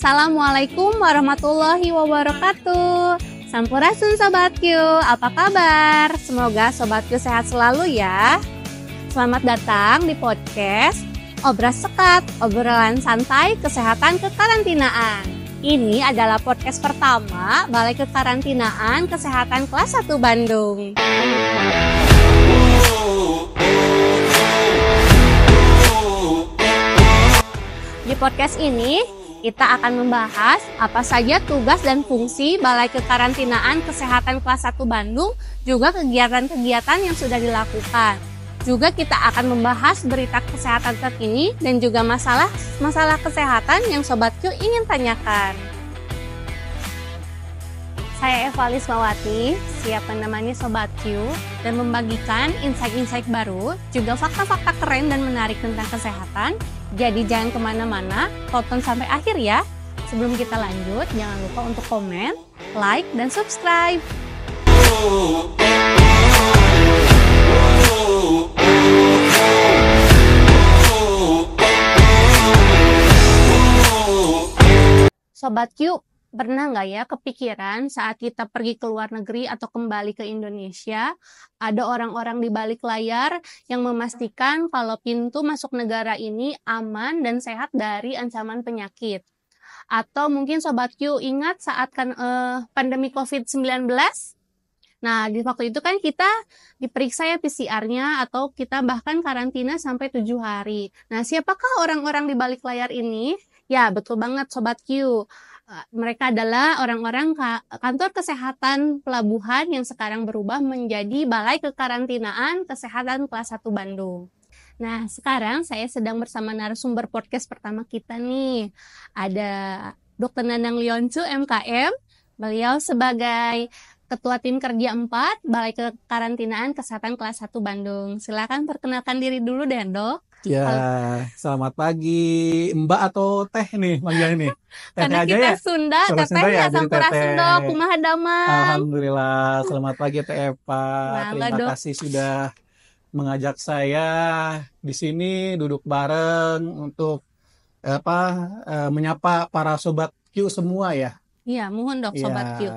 Assalamualaikum warahmatullahi wabarakatuh. Sampurasun Sobat Q, apa kabar? Semoga Sobat Q sehat selalu ya. Selamat datang di podcast Obras Sekat, obrolan santai kesehatan kekarantinaan. Ini adalah podcast pertama Balai Kekarantinaan Kesehatan Kelas 1 Bandung. Di podcast ini, kita akan membahas apa saja tugas dan fungsi Balai Kekarantinaan Kesehatan Kelas 1 Bandung, juga kegiatan-kegiatan yang sudah dilakukan. Juga kita akan membahas berita kesehatan terkini dan juga masalah kesehatan yang Sobat Q ingin tanyakan. Saya Eva Lismawati, siap menemani Sobat Q dan membagikan insight-insight baru, juga fakta-fakta keren dan menarik tentang kesehatan. Jadi jangan kemana-mana, tonton sampai akhir ya. Sebelum kita lanjut, jangan lupa untuk komen, like, dan subscribe. Sobat Q, pernah nggak ya kepikiran saat kita pergi ke luar negeri atau kembali ke Indonesia, ada orang-orang di balik layar yang memastikan kalau pintu masuk negara ini aman dan sehat dari ancaman penyakit? Atau mungkin Sobat Q ingat saat pandemi COVID-19? Nah, di waktu itu kan kita diperiksa ya PCR-nya atau kita bahkan karantina sampai 7 hari. Nah, siapakah orang-orang di balik layar ini? Ya, betul banget Sobat Q. Mereka adalah orang-orang kantor kesehatan pelabuhan yang sekarang berubah menjadi Balai Kekarantinaan Kesehatan Kelas 1 Bandung. Nah, sekarang saya sedang bersama narasumber podcast pertama kita nih. Ada Dr. Nanang Lioncu, MKM. Beliau sebagai Ketua Tim Kerja 4 Balai Kekarantinaan Kesehatan Kelas 1 Bandung. Silakan perkenalkan diri dulu deh, Dok. Ya, selamat pagi Mbak atau Teh nih manggilnya nih. Karena kita ya? Sunda, tetehnya Sampurasun Dok, kumaha damang. Alhamdulillah, selamat pagi Teh Eva. Terima kasih sudah mengajak saya di sini duduk bareng untuk menyapa para Sobat Q semua ya. Iya, mohon Dok Sobat Q.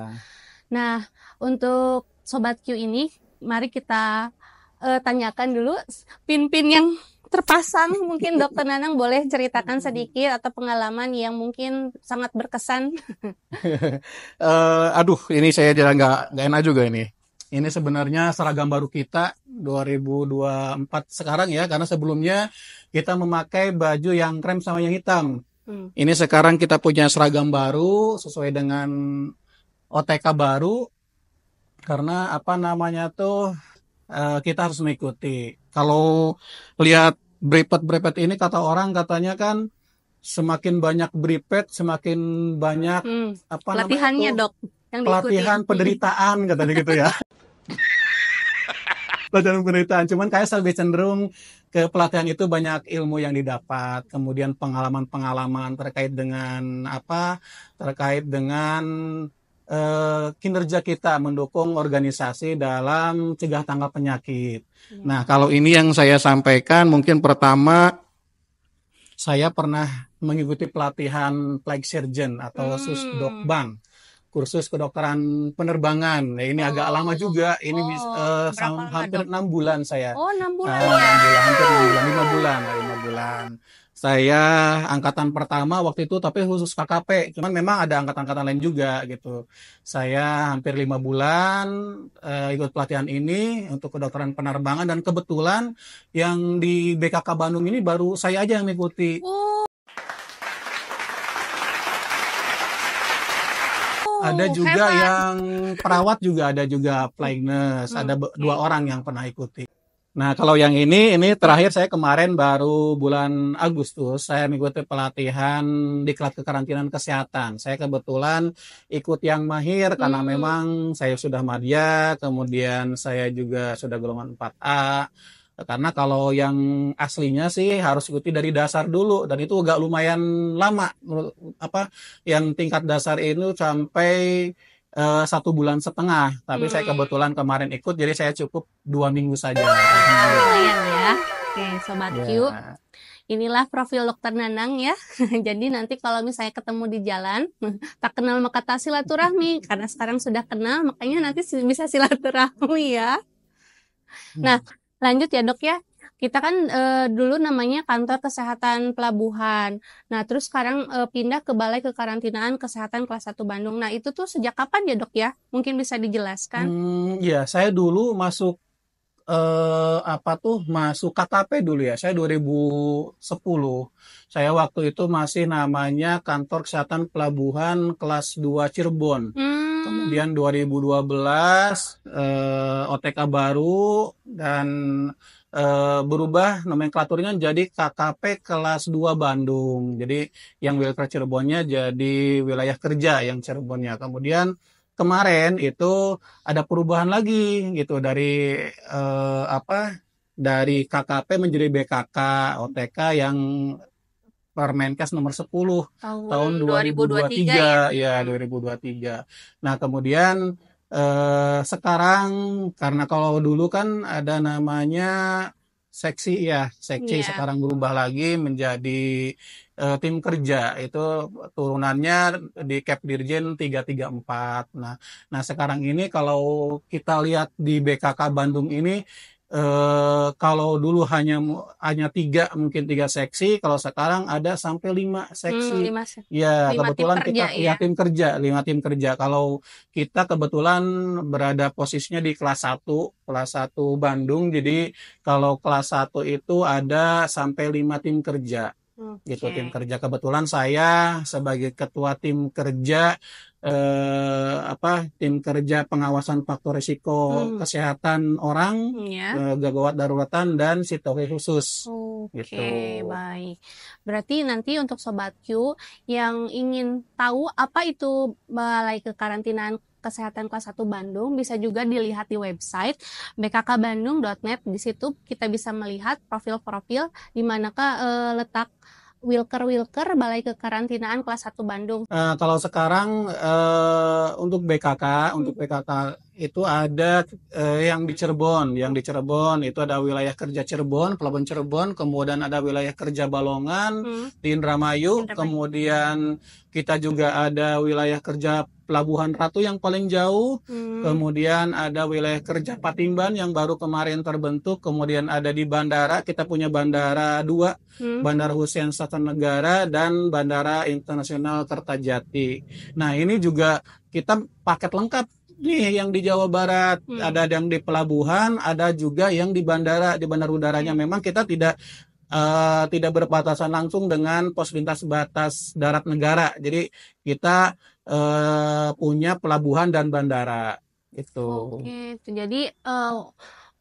Nah, untuk Sobat Q ini, mari kita tanyakan dulu pin-pin yang terpasang. Mungkin Dokter Nanang boleh ceritakan sedikit atau pengalaman yang mungkin sangat berkesan. Ini saya jadi nggak enak juga ini. Ini sebenarnya seragam baru kita 2024 sekarang ya, karena sebelumnya kita memakai baju yang krem sama yang hitam. Ini sekarang kita punya seragam baru sesuai dengan OTK baru, karena kita harus mengikuti. Kalau lihat brepet ini kata orang katanya kan semakin banyak brepet semakin banyak pelatihannya Dok yang pelatihan diikuti. Penderitaan katanya gitu ya. Pelatihan penderitaan, cuman kayak lebih cenderung ke pelatihan itu banyak ilmu yang didapat, kemudian pengalaman-pengalaman terkait dengan kinerja kita mendukung organisasi dalam cegah tanggap penyakit. Nah, kalau ini yang saya sampaikan, mungkin pertama saya pernah mengikuti pelatihan flight surgeon atau susdokbang, kursus kedokteran penerbangan. Nah, ini agak lama juga. Ini hampir 6 bulan saya. 6 bulan. Hampir 5 bulan. Saya angkatan pertama waktu itu, tapi khusus KKP. Cuman memang ada angkatan-angkatan lain juga gitu. Saya hampir 5 bulan ikut pelatihan ini untuk kedokteran penerbangan, dan kebetulan yang di BKK Bandung ini baru saya aja yang mengikuti. Ada juga hebat. Yang perawat juga ada, juga flying nurse. Ada 2 orang yang pernah ikuti. Nah, kalau yang ini terakhir saya kemarin baru bulan Agustus saya mengikuti pelatihan Diklat Kekarantinaan Kesehatan. Saya kebetulan ikut yang mahir karena memang saya sudah madya, kemudian saya juga sudah golongan 4A. Karena kalau yang aslinya sih harus ikuti dari dasar dulu, dan itu agak lumayan lama. Yang tingkat dasar itu sampai 1,5 bulan. Tapi saya kebetulan kemarin ikut, jadi saya cukup 2 minggu saja. Lumayan ya. Oke, Sobat Q. inilah profil Dokter Nanang ya. Jadi nanti kalau misalnya ketemu di jalan, tak kenal maka tak silaturahmi. Karena sekarang sudah kenal, makanya nanti bisa silaturahmi ya. Nah, lanjut ya dok ya. Kita kan dulu namanya Kantor Kesehatan Pelabuhan. Nah, terus sekarang pindah ke Balai Kekarantinaan Kesehatan Kelas 1 Bandung. Nah, itu tuh sejak kapan ya dok ya? Mungkin bisa dijelaskan? Ya, saya dulu masuk masuk KKP dulu ya. Saya 2010. Saya waktu itu masih namanya Kantor Kesehatan Pelabuhan Kelas 2 Cirebon. Kemudian 2012 OTK baru dan berubah nomenklaturnya jadi KKP kelas 2 Bandung. Jadi yang wilayah Cirebonnya jadi wilayah kerja yang Cirebonnya. Kemudian kemarin itu ada perubahan lagi gitu dari KKP menjadi BKK OTK yang Permenkes nomor 10 tahun 2023 ya 2023. Nah, kemudian sekarang karena kalau dulu kan ada namanya seksi ya, seksi sekarang berubah lagi menjadi tim kerja. Itu turunannya di Kepdirjen 334. Nah, sekarang ini kalau kita lihat di BKK Bandung ini kalau dulu hanya mungkin tiga seksi, kalau sekarang ada sampai 5 seksi. Ya, kebetulan kita ya tim kerja, 5 tim kerja. Kalau kita kebetulan berada posisinya di kelas 1 Bandung. Jadi kalau kelas 1 itu ada sampai 5 tim kerja. Gitu tim kerja. Kebetulan saya sebagai ketua tim kerja tim kerja pengawasan faktor risiko kesehatan orang, gawat daruratan dan situasi khusus. Gitu. Baik. Berarti nanti untuk Sobat Q yang ingin tahu apa itu Balai Kekarantinaan Kesehatan Kelas 1 Bandung bisa juga dilihat di website bkkbandung.net. Di situ kita bisa melihat profil-profil di manakah letak Wilker Balai Kekarantinaan Kelas 1 Bandung. Kalau sekarang untuk BKK itu ada yang di Cirebon. Yang di Cirebon itu ada wilayah kerja Cirebon, Pelabuhan Cirebon, kemudian ada wilayah kerja Balongan, di Indramayu, kemudian kita juga ada wilayah kerja Pelabuhan Ratu yang paling jauh, kemudian ada wilayah kerja Patimban yang baru kemarin terbentuk, kemudian ada di bandara, kita punya bandara 2, Bandara Hussein Negara dan Bandara Internasional Kertajati. Nah, ini juga kita paket lengkap nih yang di Jawa Barat, ada yang di pelabuhan, ada juga yang di bandara udaranya. Memang kita tidak berbatasan langsung dengan pos lintas batas darat negara. Jadi kita punya pelabuhan dan bandara itu. Oke, jadi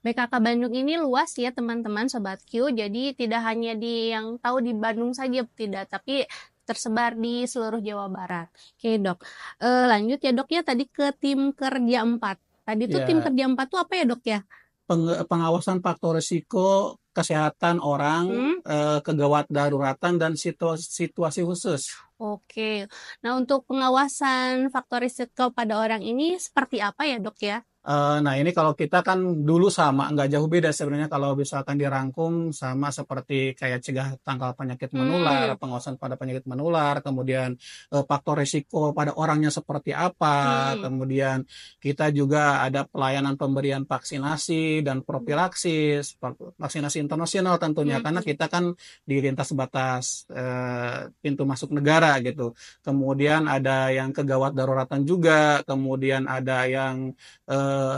BKK Bandung ini luas ya teman-teman Sobat Q. Jadi tidak hanya yang tahu di Bandung saja tidak, tapi tersebar di seluruh Jawa Barat. Oke dok, lanjut ya dok ya tadi ke tim kerja 4. Tadi tuh tim kerja 4 tuh apa ya dok ya? Pengawasan faktor risiko kesehatan orang, kegawat daruratan dan situasi khusus. Oke, nah untuk pengawasan faktor risiko pada orang ini seperti apa ya dok ya? Nah, ini kalau kita kan dulu sama, nggak jauh beda sebenarnya kalau misalkan dirangkum sama seperti kayak cegah tangkal penyakit menular, pengawasan pada penyakit menular, kemudian faktor risiko pada orangnya seperti apa, kemudian kita juga ada pelayanan pemberian vaksinasi dan profilaksis, vaksinasi internasional tentunya, karena kita kan di lintas batas pintu masuk negara gitu. Kemudian ada yang kegawat daruratan juga, kemudian ada yang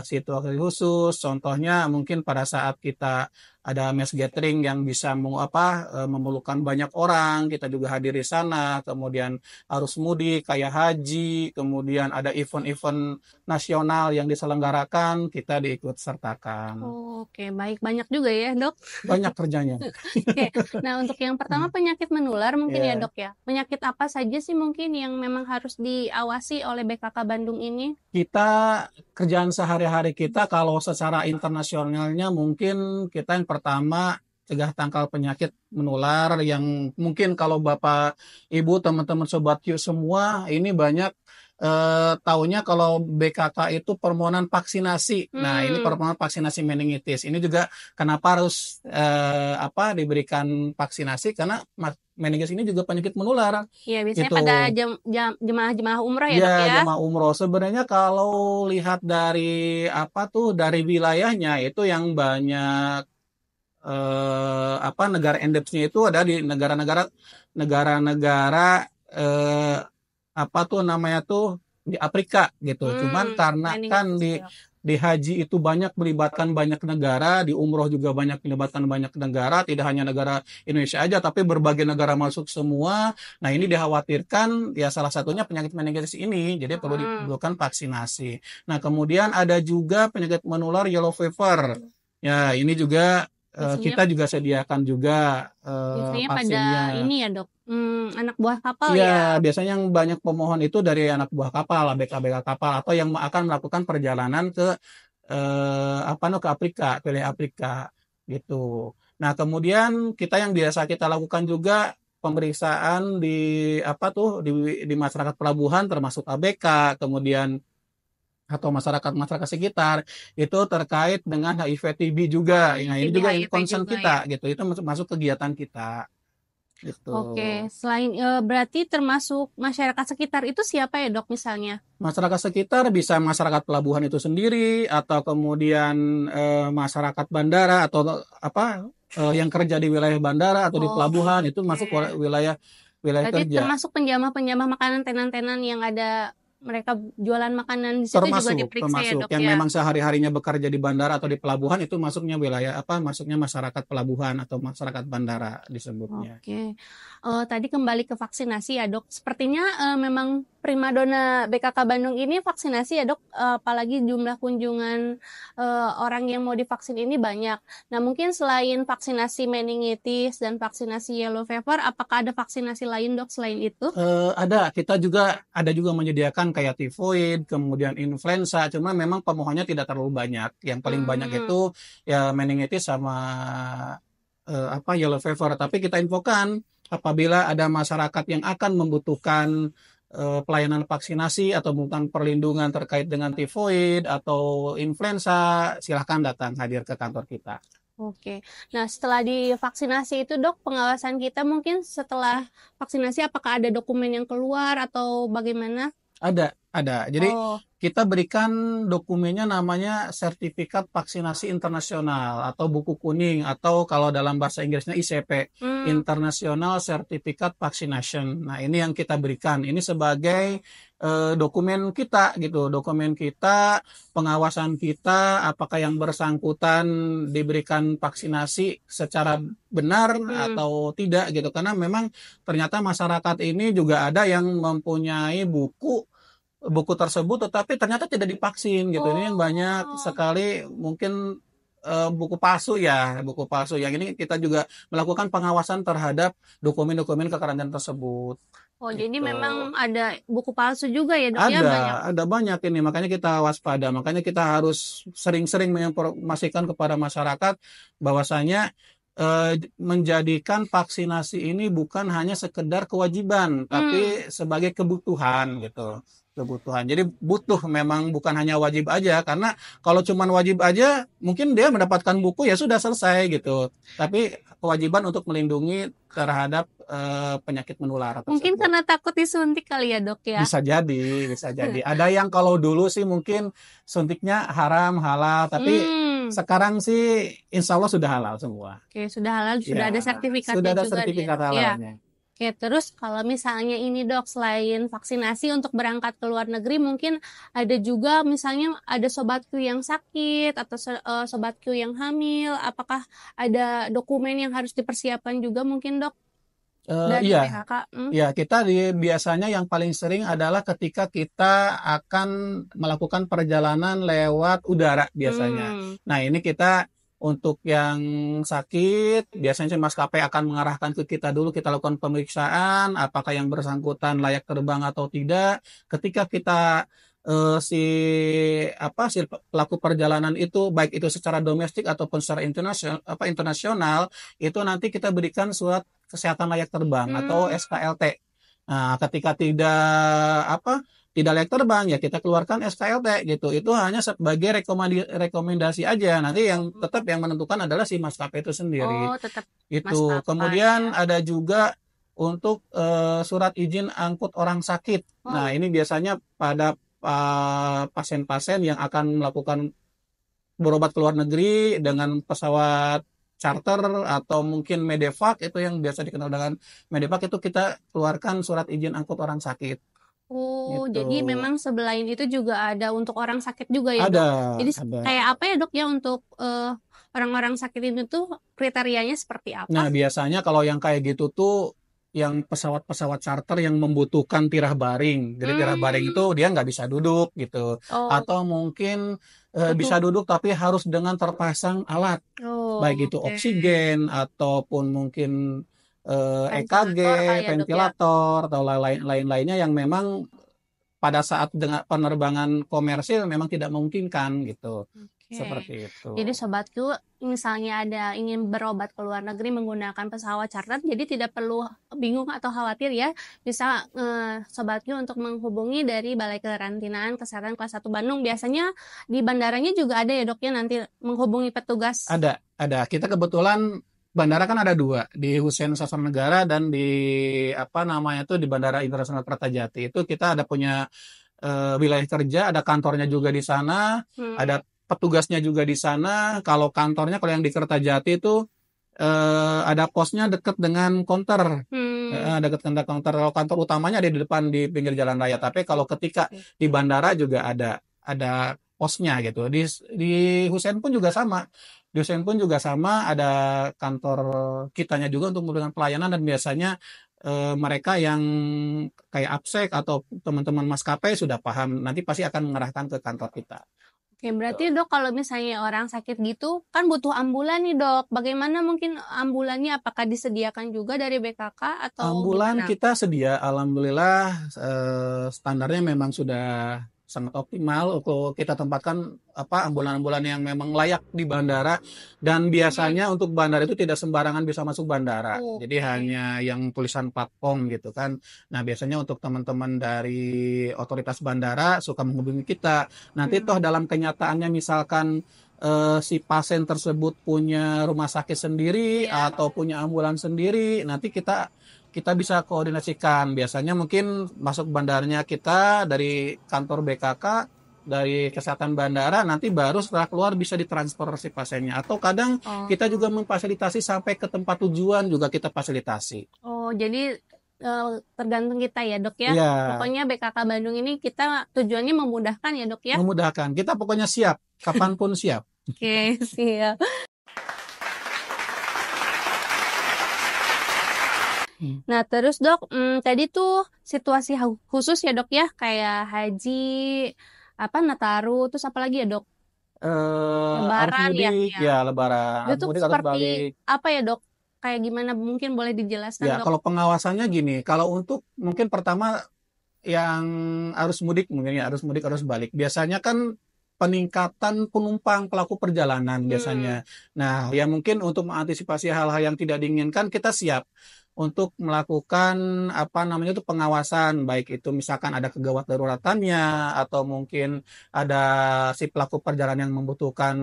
situasi khusus, contohnya mungkin pada saat kita ada mass gathering yang bisa memerlukan banyak orang, kita juga hadir di sana, kemudian arus mudik kayak haji, kemudian ada event-event nasional yang diselenggarakan, kita diikut sertakan. Oke, baik, banyak juga ya dok? Banyak kerjanya. Oke, nah untuk yang pertama penyakit menular mungkin ya dok ya, penyakit apa saja sih mungkin yang memang harus diawasi oleh BKK Bandung ini? Kita kerjaan sehari-hari kita kalau secara internasionalnya mungkin kita yang pertama cegah tangkal penyakit menular yang mungkin kalau Bapak Ibu teman-teman Sobat Q semua ini banyak taunya kalau BKK itu permohonan vaksinasi. Nah, ini permohonan vaksinasi meningitis. Ini juga kenapa harus diberikan vaksinasi karena meningitis ini juga penyakit menular. Iya, biasanya Gitu. pada jemaah-jemaah umroh ya, Ya, Dok ya. jemaah umroh. Sebenarnya kalau lihat dari dari wilayahnya itu yang banyak negara endemsnya itu ada di negara-negara di Afrika gitu. Cuman karena kan di haji itu banyak melibatkan banyak negara, di umroh juga banyak melibatkan banyak negara, tidak hanya negara Indonesia aja, tapi berbagai negara masuk semua. Nah, ini dikhawatirkan ya salah satunya penyakit meningitis ini, jadi perlu diperlukan vaksinasi. Nah, kemudian ada juga penyakit menular yellow fever. Ya, ini juga kita juga sediakan juga biasanya pada vaksinnya. ini ya, Dok. Anak buah kapal Iya, ya. biasanya yang banyak pemohon itu dari anak buah kapal, ABK-ABK kapal, atau yang akan melakukan perjalanan ke ke Afrika, wilayah Afrika gitu. Nah, kemudian yang biasa kita lakukan juga pemeriksaan di masyarakat pelabuhan termasuk ABK, kemudian atau masyarakat-masyarakat sekitar itu terkait dengan HIV TB juga. Nah, ini juga HIV concern juga kita gitu. Itu masuk kegiatan kita gitu. Oke, selain berarti termasuk masyarakat sekitar itu siapa ya, Dok, misalnya? Masyarakat sekitar bisa masyarakat pelabuhan itu sendiri atau kemudian masyarakat bandara atau yang kerja di wilayah bandara atau di pelabuhan itu masuk wilayah Berarti kerja. termasuk penjamah-penjamah makanan tenan-tenan yang ada mereka jualan makanan di situ juga diperiksa ya, Dok yang ya. memang sehari-harinya bekerja di bandara atau di pelabuhan itu masuknya masuknya masyarakat pelabuhan atau masyarakat bandara disebutnya. Oke. Tadi kembali ke vaksinasi ya, Dok. Sepertinya memang primadona BKK Bandung ini vaksinasi ya, Dok. Apalagi jumlah kunjungan orang yang mau divaksin ini banyak. Nah, mungkin selain vaksinasi meningitis dan vaksinasi yellow fever, apakah ada vaksinasi lain, Dok, selain itu? Kita ada juga menyediakan kayak tifoid, kemudian influenza, cuma memang pemohonnya tidak terlalu banyak. Yang paling banyak itu ya meningitis sama yellow fever. Tapi kita infokan apabila ada masyarakat yang akan membutuhkan pelayanan vaksinasi atau membutuhkan perlindungan terkait dengan tifoid atau influenza, silahkan datang hadir ke kantor kita. Oke. Nah, setelah divaksinasi itu, Dok, pengawasan kita mungkin setelah vaksinasi apakah ada dokumen yang keluar atau bagaimana? Ada. Jadi kita berikan dokumennya namanya Sertifikat Vaksinasi Internasional atau buku kuning atau kalau dalam bahasa Inggrisnya ICP, International Certificate Vaccination. Nah, ini yang kita berikan. Ini sebagai dokumen kita gitu, dokumen kita, pengawasan kita, apakah yang bersangkutan diberikan vaksinasi secara benar atau tidak gitu. Karena memang ternyata masyarakat ini juga ada yang mempunyai buku tersebut tetapi ternyata tidak divaksin gitu. Ini yang banyak sekali mungkin buku palsu. Yang ini kita juga melakukan pengawasan terhadap dokumen-dokumen kekarantinaan tersebut. Jadi memang ada buku palsu juga ya, Dok? Ada banyak ini, makanya kita waspada. Makanya kita harus sering-sering menginformasikan kepada masyarakat bahwasanya menjadikan vaksinasi ini bukan hanya sekedar kewajiban, tapi sebagai kebutuhan gitu. Jadi memang bukan hanya wajib aja, karena kalau cuman wajib aja mungkin dia mendapatkan buku ya sudah selesai gitu. Tapi kewajiban untuk melindungi terhadap penyakit menular tersebut. Mungkin karena takut disuntik kali ya, Dok ya. Bisa jadi. Ada yang kalau dulu sih mungkin suntiknya haram, halal, tapi sekarang sih insya Allah sudah halal semua. Oke, sudah halal, sudah ada sertifikatnya sudah ada juga sertifikat halalnya. Oke, terus kalau misalnya ini, Dok, selain vaksinasi untuk berangkat ke luar negeri, mungkin ada juga misalnya ada sobatku yang sakit atau sobatku yang hamil, apakah ada dokumen yang harus dipersiapkan juga mungkin, Dok? Dari PHK? Iya, kita biasanya yang paling sering adalah ketika kita akan melakukan perjalanan lewat udara biasanya. Nah, ini kita untuk yang sakit, biasanya maskapai akan mengarahkan ke kita dulu, kita lakukan pemeriksaan, apakah yang bersangkutan layak terbang atau tidak. Ketika kita si pelaku perjalanan itu baik itu secara domestik ataupun secara internasional itu nanti kita berikan surat kesehatan layak terbang atau SKLT. Nah, ketika tidak tidak layak terbang ya kita keluarkan SKLT gitu. Itu hanya sebagai rekomendasi aja. Nanti yang tetap yang menentukan adalah si maskapai itu sendiri. Oh, tetap Itu. maskapai Kemudian ya. ada juga untuk surat izin angkut orang sakit. Oh, Nah, ini biasanya pada pasien-pasien yang akan melakukan berobat ke luar negeri dengan pesawat charter atau mungkin Medevac, itu yang biasa dikenal dengan Medevac, itu kita keluarkan surat izin angkut orang sakit oh, gitu. jadi memang selain itu juga ada untuk orang sakit juga ya, Ada, Dok? Jadi ada. kayak apa ya, Dok, ya untuk orang-orang sakit itu tuh kriterianya seperti Nah, apa? biasanya kalau yang kayak gitu tuh yang pesawat-pesawat charter yang membutuhkan tirah baring. Jadi tirah baring itu Hmm, dia nggak bisa duduk gitu. oh, Atau mungkin butuh. bisa duduk tapi harus dengan terpasang alat. Oh, Baik itu oke. oksigen ataupun mungkin EKG, Ventilator kali ya, Dok ya. ventilator atau lain-lainnya yang memang pada saat dengan penerbangan komersil memang tidak memungkinkan gitu. Oke. Seperti itu. Jadi sobatku, misalnya ada ingin berobat ke luar negeri menggunakan pesawat charter, jadi tidak perlu bingung atau khawatir ya. Bisa sobatku untuk menghubungi dari Balai Karantinaan Kesehatan Kelas 1 Bandung. Biasanya di bandaranya juga ada ya, Dok, ya, nanti menghubungi petugas. Ada. Kita kebetulan bandara kan ada dua, di Hussein Sasranegara dan di apa namanya tuh di Bandara Internasional Kertajati. Itu kita ada punya wilayah kerja, ada kantornya juga di sana, Hmm. ada petugasnya juga di sana. Kalau kantornya, kalau yang di Kertajati itu ada posnya dekat dengan counter. Hmm. Dekat dengan counter. Kalau kantor utamanya ada di depan di pinggir jalan raya. Tapi kalau ketika Oke. di bandara juga ada posnya gitu. Di Hussein pun juga sama. Di Hussein pun juga sama, ada kantor kitanya juga untuk memberikan pelayanan, dan biasanya mereka yang kayak Absek atau teman-teman maskapai sudah paham, nanti pasti akan mengarahkan ke kantor kita. Oke, berarti Tuh. Dok kalau misalnya orang sakit gitu kan butuh ambulan nih, Dok. Bagaimana mungkin ambulannya, apakah disediakan juga dari BKK atau Ambulan gimana? kita sedia, alhamdulillah, standarnya memang sudah sangat optimal untuk kita tempatkan apa ambulan-ambulan yang memang layak di bandara, dan Hmm. biasanya untuk bandara itu tidak sembarangan bisa masuk bandara. Jadi Oke. hanya yang tulisan platform gitu kan. Nah, biasanya untuk teman-teman dari otoritas bandara suka menghubungi kita. Nanti Hmm. toh dalam kenyataannya misalkan si pasien tersebut punya rumah sakit sendiri Iya. atau punya ambulan sendiri, nanti kita bisa koordinasikan. Biasanya mungkin masuk bandarnya kita dari kantor BKK, dari kesehatan bandara, nanti baru setelah keluar bisa ditransfer si pasiennya. Atau kadang kita juga Oh. memfasilitasi sampai ke tempat tujuan juga kita fasilitasi. Oh, jadi tergantung kita ya, Dok ya. Iya, Pokoknya BKK Bandung ini kita tujuannya memudahkan ya, Dok ya. memudahkan. Kita pokoknya siap, kapanpun siap. Oke, siap. Nah, terus Dok, tadi tuh situasi khusus ya, Dok ya, kayak haji, apa, Nataru, terus apa lagi ya, Dok? Arus Lebaran ya. mudik, Ya. ya lebaran, Itu arus tuh mudik, arus seperti balik. apa ya, Dok? Kayak gimana? Mungkin boleh dijelaskan, Ya, Dok? kalau pengawasannya gini, kalau untuk mungkin pertama yang arus mudik, mungkin ya arus mudik, arus balik. Biasanya kan peningkatan penumpang pelaku perjalanan Hmm. biasanya. Nah, ya mungkin untuk mengantisipasi hal-hal yang tidak diinginkan, kita siap untuk melakukan apa namanya itu pengawasan, baik itu misalkan ada kegawat daruratannya atau mungkin ada si pelaku perjalanan yang membutuhkan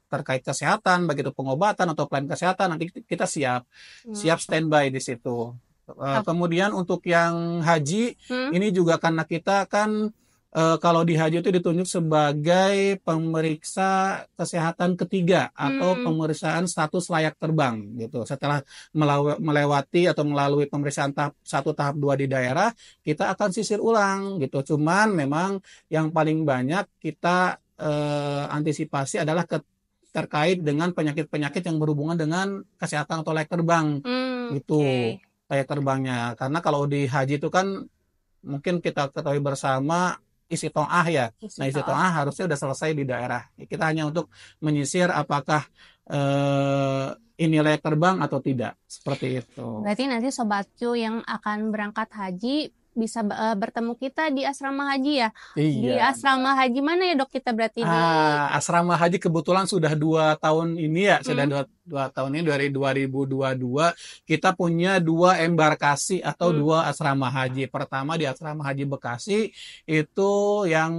terkait kesehatan, baik itu pengobatan atau pelayanan kesehatan, nanti kita siap Hmm. standby di situ. Ap- Kemudian untuk yang haji, Hmm. ini juga karena kita kan kalau di haji itu ditunjuk sebagai pemeriksa kesehatan ketiga atau Hmm. pemeriksaan status layak terbang gitu. Setelah melewati atau melalui pemeriksaan tahap 1, tahap 2 di daerah, kita akan sisir ulang gitu. Cuman memang yang paling banyak kita antisipasi adalah terkait dengan penyakit-penyakit yang berhubungan dengan kesehatan atau layak terbang Hmm. gitu, Oke. layak terbangnya. Karena kalau di haji itu kan mungkin kita ketahui bersama isi to'ah ya. Nah, isi Istiqaah. to'ah harusnya udah selesai di daerah. Kita hanya untuk menyisir apakah eh, ini layak terbang atau tidak. Seperti itu. Berarti nanti sobatku yang akan berangkat haji bisa bertemu kita di asrama haji ya. Di Iya. asrama haji mana ya dok kita berarti di... Asrama haji kebetulan sudah 2 tahun ini ya, sudah Hmm, dua tahun ini dari 2022 kita punya 2 embarkasi atau hmm, 2 asrama haji. Pertama di asrama haji Bekasi itu yang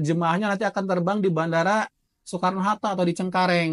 jemaahnya nanti akan terbang di Bandara Soekarno-Hatta atau di Cengkareng.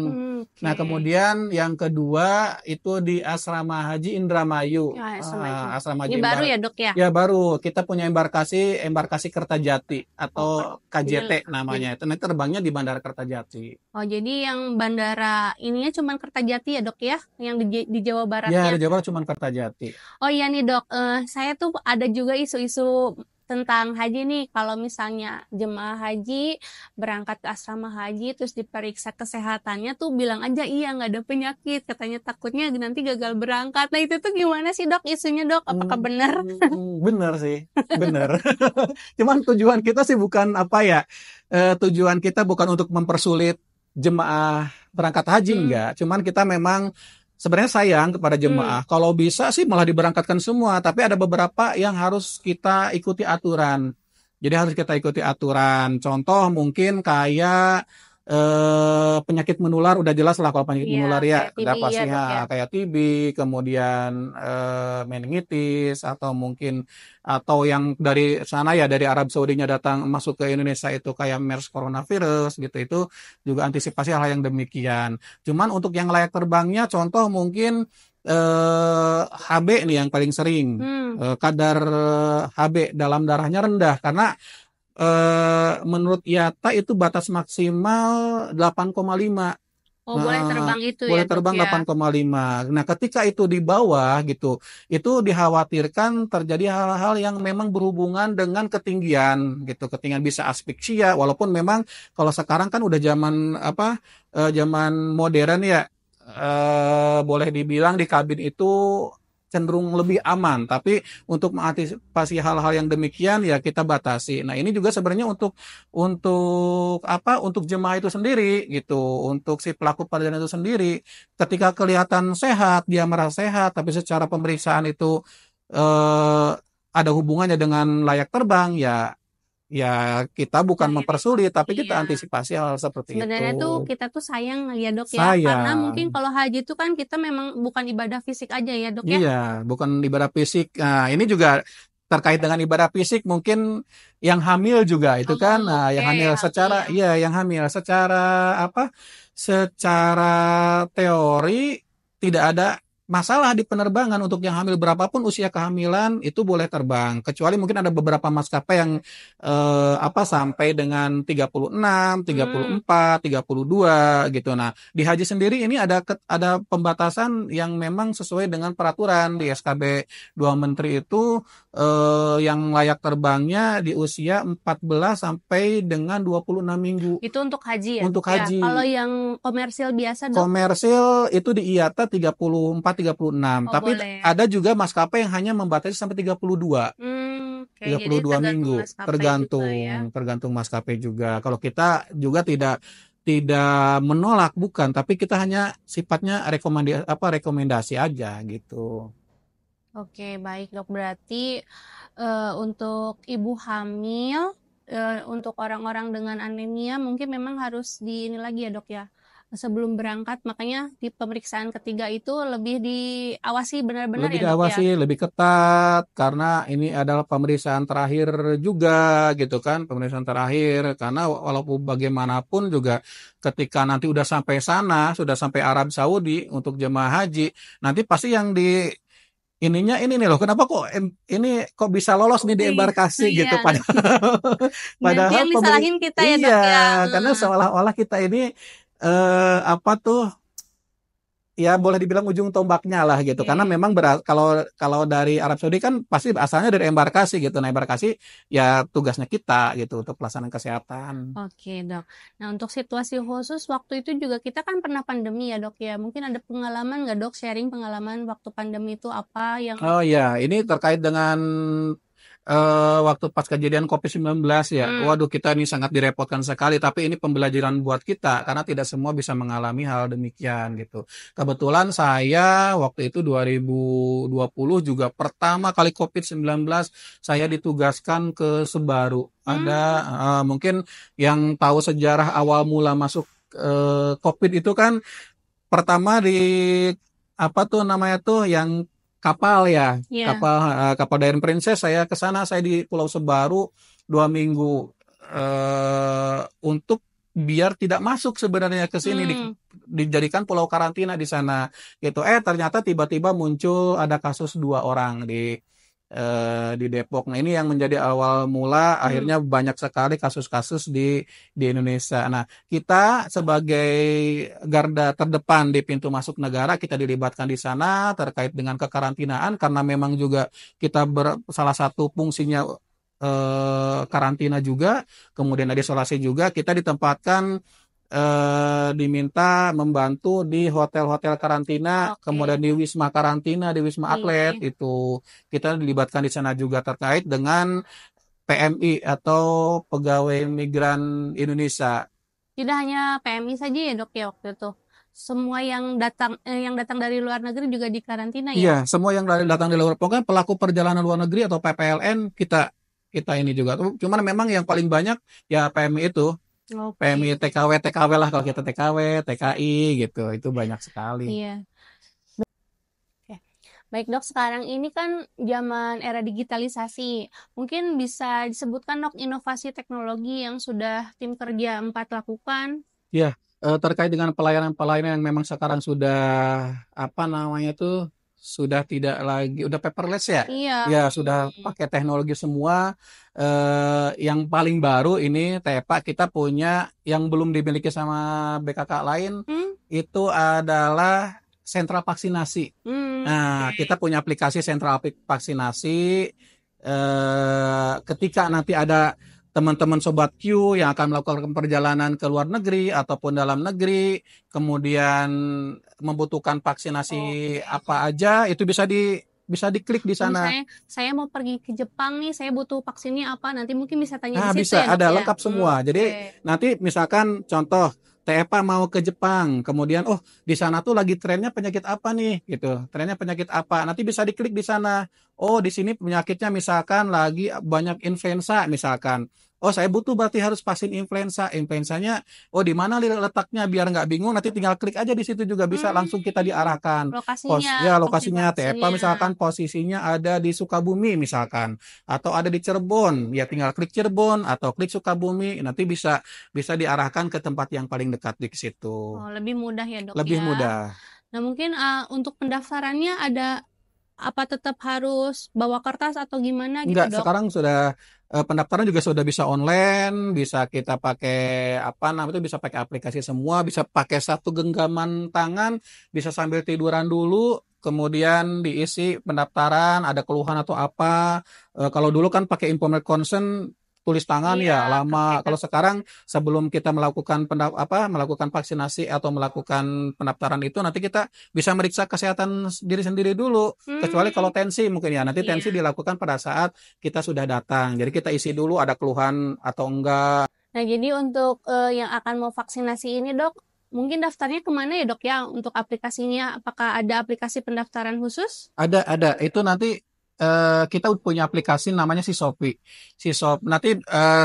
Nah, oke. kemudian yang kedua itu di asrama haji Indramayu. Ya, sama aja. Asrama Ini haji baru ya dok ya? Ya baru kita punya embarkasi Kertajati Oh, atau jadi, KJT jadi, namanya. Itu nanti terbangnya di Bandara Kertajati. oh, jadi yang bandara ininya cuma Kertajati ya dok ya? Yang di Jawa Ya, Baratnya. di Jawa Barat cuma Kertajati. Oh iya nih dok, saya tuh ada juga isu-isu tentang haji nih. Kalau misalnya jemaah haji berangkat ke asrama haji terus diperiksa kesehatannya tuh bilang aja iya nggak ada penyakit. Katanya takutnya nanti gagal berangkat. Nah itu tuh gimana sih dok isunya dok? Apakah benar? Bener sih, bener. Cuman tujuan kita sih bukan apa ya, tujuan kita bukan untuk mempersulit jemaah berangkat haji Hmm, enggak. Cuman kita memang sebenarnya sayang kepada hmm. jemaah. Kalau bisa sih malah diberangkatkan semua, tapi ada beberapa yang harus kita ikuti aturan. Jadi harus kita ikuti aturan. Contoh mungkin kayak penyakit menular udah jelas lah kalau penyakit Iya, menular ya kayak udah TB ya pasti dok ya. ya kayak TB, kemudian meningitis atau mungkin atau yang dari sana ya dari Arab Saudinya datang masuk ke Indonesia itu kayak MERS coronavirus gitu itu juga antisipasi hal yang demikian. Cuman untuk yang layak terbangnya contoh mungkin HB nih yang paling sering Hmm. kadar HB dalam darahnya rendah karena menurut IATA itu batas maksimal 8,5. Oh boleh Nah, terbang itu ya boleh dok terbang ya. 8,5. Nah, ketika itu di bawah gitu, itu dikhawatirkan terjadi hal-hal yang memang berhubungan dengan ketinggian gitu. Ketinggian bisa aspeksia, walaupun memang kalau sekarang kan udah zaman apa? Zaman modern ya. Boleh dibilang di kabin itu cenderung lebih aman, tapi untuk mengantisipasi hal-hal yang demikian ya kita batasi. Nah, ini juga sebenarnya untuk apa? Untuk jemaah itu sendiri gitu, untuk si pelaku perjalanan itu sendiri. Ketika kelihatan sehat, dia merasa sehat, tapi secara pemeriksaan itu eh, ada hubungannya dengan layak terbang, ya ya kita bukan Cari mempersulit, tapi kita iya. antisipasi hal seperti itu. Sebenarnya tuh kita tuh sayang ya dok ya, karena mungkin Sayang. kalau haji tuh kan kita memang bukan ibadah fisik aja ya dok ya. Iya, bukan ibadah fisik. Nah, ini juga terkait dengan ibadah fisik, mungkin yang hamil juga itu kan, Oh nah, yang oke, hamil secara, hamil. iya, yang hamil secara apa? Secara teori tidak ada masalah di penerbangan untuk yang hamil berapapun usia kehamilan itu boleh terbang. Kecuali mungkin ada beberapa maskapai yang apa sampai dengan 36, Hmm, 34, 32 gitu. Nah, di haji sendiri ini ada pembatasan yang memang sesuai dengan peraturan di SKB 2 Menteri itu yang layak terbangnya di usia 14 sampai dengan 26 minggu itu untuk haji ya untuk dok ya. Kalau haji. yang komersil biasa dok, Komersil itu di IATA 34, 36. oh Tapi boleh. ada juga maskapai yang hanya membatasi sampai 32. Oke, tiga jadi puluh dua tergantung minggu maskapai juga ya. tergantung maskapai juga. Kalau kita juga tidak menolak bukan, tapi kita hanya sifatnya rekomendasi aja gitu. Oke, baik dok. Berarti untuk ibu hamil, untuk orang-orang dengan anemia mungkin memang harus di ini lagi ya dok ya. Sebelum berangkat, makanya di pemeriksaan ketiga itu lebih diawasi benar-benar Lebih ya dok ya. diawasi, lebih ketat karena ini adalah pemeriksaan terakhir juga gitu kan, pemeriksaan terakhir karena walaupun bagaimanapun juga ketika nanti udah sampai sana, sudah sampai Arab Saudi untuk jemaah haji, nanti pasti yang di ininya ini nih loh, kenapa kok ini kok bisa lolos nih di Iya, embarkasi gitu iya, padahal nanti padahal yang disalahin kita ya iya dok ya. karena seolah-olah kita ini apa tuh ya boleh dibilang ujung tombaknya lah gitu karena Oke. memang kalau kalau dari Arab Saudi kan pasti asalnya dari embarkasi gitu nah embarkasi ya tugasnya kita gitu untuk pelaksanaan kesehatan. Oke, Dok. Nah, untuk situasi khusus waktu itu juga kita kan pernah pandemi ya, Dok ya. Mungkin ada pengalaman nggak, Dok, sharing pengalaman waktu pandemi itu apa yang Oh ya ini terkait dengan waktu pas kejadian COVID-19 ya. Waduh, kita ini sangat direpotkan sekali, tapi ini pembelajaran buat kita karena tidak semua bisa mengalami hal demikian gitu. Kebetulan saya waktu itu 2020 juga pertama kali COVID-19 saya ditugaskan ke Sebaru. Ada mungkin yang tahu sejarah awal mula masuk COVID itu kan pertama di apa tuh namanya tuh yang kapal ya, Iya. kapal Diamond Princess. Saya ke sana, saya di Pulau Sebaru 2 minggu untuk biar tidak masuk sebenarnya ke sini dijadikan pulau karantina di sana gitu. Ternyata tiba-tiba muncul ada kasus 2 orang di Depok. Nah, ini yang menjadi awal mula akhirnya banyak sekali kasus-kasus di Indonesia. Nah, kita sebagai garda terdepan di pintu masuk negara, kita dilibatkan di sana terkait dengan kekarantinaan karena memang juga kita salah satu fungsinya karantina juga, kemudian ada isolasi juga. Kita ditempatkan diminta membantu di hotel-hotel karantina, kemudian di wisma karantina, di wisma atlet itu kita dilibatkan di sana juga terkait dengan PMI atau Pegawai Migran Indonesia. Tidak hanya PMI saja ya dok ya waktu itu. Semua yang datang dari luar negeri juga dikarantina ya? Iya, semua yang datang dari luar, pokoknya pelaku perjalanan luar negeri atau PPLN kita ini juga. Cuman memang yang paling banyak ya PMI itu. PMI TKW lah, kalau kita TKW, TKI gitu, itu banyak sekali. Iya. Baik dok, sekarang ini kan zaman era digitalisasi. Mungkin bisa disebutkan dok inovasi teknologi yang sudah tim kerja 4 lakukan? Ya, terkait dengan pelayanan-pelayanan yang memang sekarang sudah apa namanya tuh sudah tidak lagi udah paperless ya. Iya. Ya, sudah pakai teknologi semua. Yang paling baru ini TEPA kita punya yang belum dimiliki sama BKK lain itu adalah sentra vaksinasi. Nah, kita punya aplikasi sentra vaksinasi. Ketika nanti ada teman-teman Sobat Q yang akan melakukan perjalanan ke luar negeri ataupun dalam negeri, kemudian membutuhkan vaksinasi apa aja, itu bisa diklik di sana. Misalnya saya mau pergi ke Jepang nih, saya butuh vaksinnya apa? Nanti mungkin bisa tanya di Nah, situ bisa ya dok ada ya? lengkap semua. Jadi nanti misalkan contoh TEPA mau ke Jepang, kemudian di sana tuh lagi trennya penyakit apa nih gitu. Trennya penyakit apa? Nanti bisa diklik di sana. Di sini penyakitnya misalkan lagi banyak influenza misalkan. Saya butuh berarti harus vaksin influenza. Influenzanya di mana letaknya biar nggak bingung, nanti tinggal klik aja di situ juga bisa langsung kita diarahkan. Lokasinya TEPA misalkan posisinya ada di Sukabumi misalkan atau ada di Cirebon, ya tinggal klik Cirebon atau klik Sukabumi, nanti bisa diarahkan ke tempat yang paling dekat di situ. Lebih mudah ya dok Lebih ya? mudah. Nah mungkin untuk pendaftarannya ada apa tetap harus bawa kertas atau gimana gitu Enggak, dok? sekarang sudah pendaftaran juga sudah bisa online, bisa kita pakai apa namanya itu bisa pakai aplikasi semua, bisa pakai satu genggaman tangan, bisa sambil tiduran dulu, kemudian diisi pendaftaran, ada keluhan atau apa. Kalau dulu kan pakai informed consent tulis tangan ya lama. Kalau sekarang sebelum kita melakukan melakukan vaksinasi atau melakukan pendaftaran itu nanti kita bisa meriksa kesehatan diri sendiri dulu. Kecuali kalau tensi mungkin ya nanti tensi dilakukan pada saat kita sudah datang. Jadi kita isi dulu ada keluhan atau enggak. Nah jadi untuk yang akan mau vaksinasi ini dok, mungkin daftarnya kemana ya dok ya untuk aplikasinya? Apakah ada aplikasi pendaftaran khusus? Ada. Itu nanti kita punya aplikasi namanya Sisopi. Nanti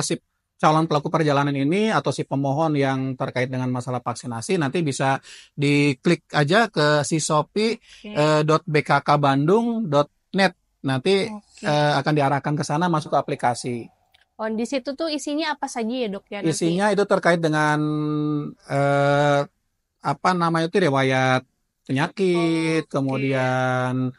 si calon pelaku perjalanan ini atau si pemohon yang terkait dengan masalah vaksinasi nanti bisa diklik aja ke sisopi.bkkbandung.net. Nanti akan diarahkan ke sana masuk ke aplikasi. Di situ tuh isinya apa saja ya dok ya? Isinya itu terkait dengan apa namanya itu riwayat penyakit, kemudian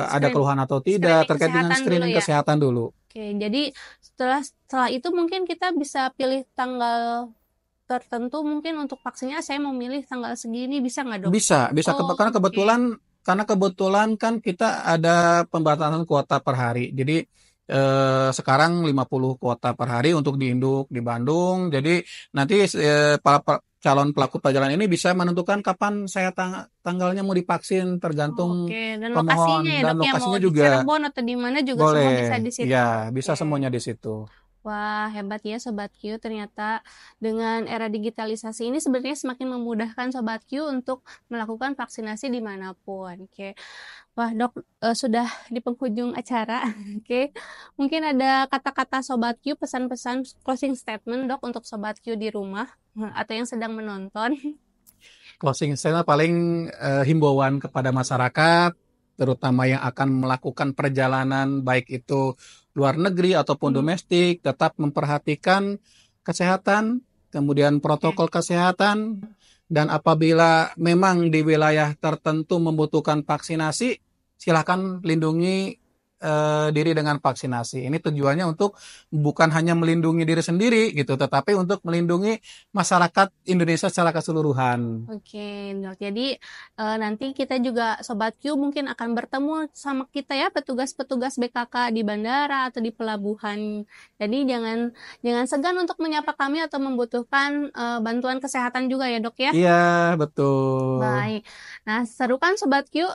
ada keluhan atau tidak terkait dengan screening kesehatan dulu. Oke, jadi setelah itu mungkin kita bisa pilih tanggal tertentu mungkin untuk vaksinnya saya mau milih tanggal segini bisa nggak dok? Bisa karena kebetulan kan kita ada pembatasan kuota per hari. Jadi Sekarang 50 kuota per hari untuk di Induk di Bandung. Jadi nanti para calon pelaku perjalanan ini bisa menentukan kapan saya tanggalnya mau divaksin tergantung Oke, dan lokasinya pemohon ya dan dok ya, mau lokasinya di juga Cirebon atau di mana juga semua bisa boleh. di situ. Ya, bisa Oke. semuanya di situ. Wah, hebat ya Sobat Q. Ternyata dengan era digitalisasi ini sebenarnya semakin memudahkan Sobat Q untuk melakukan vaksinasi dimanapun. Oke. Wah, dok, sudah di penghujung acara. Oke. Mungkin ada kata-kata Sobat Q, pesan-pesan closing statement dok untuk Sobat Q di rumah atau yang sedang menonton. Closing statement paling himbauan kepada masyarakat, terutama yang akan melakukan perjalanan baik itu luar negeri ataupun domestik, tetap memperhatikan kesehatan, kemudian protokol kesehatan, dan apabila memang di wilayah tertentu membutuhkan vaksinasi, silakan lindungi diri dengan vaksinasi. Ini tujuannya untuk bukan hanya melindungi diri sendiri gitu, tetapi untuk melindungi masyarakat Indonesia secara keseluruhan. Oke, dok. Jadi nanti kita juga Sobat Q mungkin akan bertemu sama kita ya petugas-petugas BKK di bandara atau di pelabuhan. Jadi jangan segan untuk menyapa kami atau membutuhkan bantuan kesehatan juga ya dok ya. Iya, betul. Baik. Nah, seru kan Sobat Q?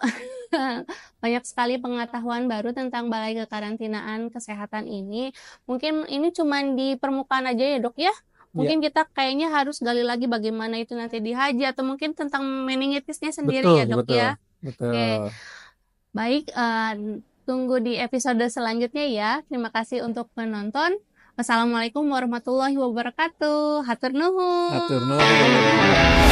Banyak sekali pengetahuan baru tentang Balai Kekarantinaan Kesehatan ini. Mungkin ini cuma di permukaan aja ya dok ya. Mungkin kita kayaknya harus gali lagi bagaimana itu nanti di haji atau mungkin tentang meningitisnya sendiri Betul, ya dok betul, ya. betul. Oke. Baik, tunggu di episode selanjutnya ya. Terima kasih untuk menonton. Wassalamualaikum warahmatullahi wabarakatuh. Hatur nuhun. Hatur nuhun.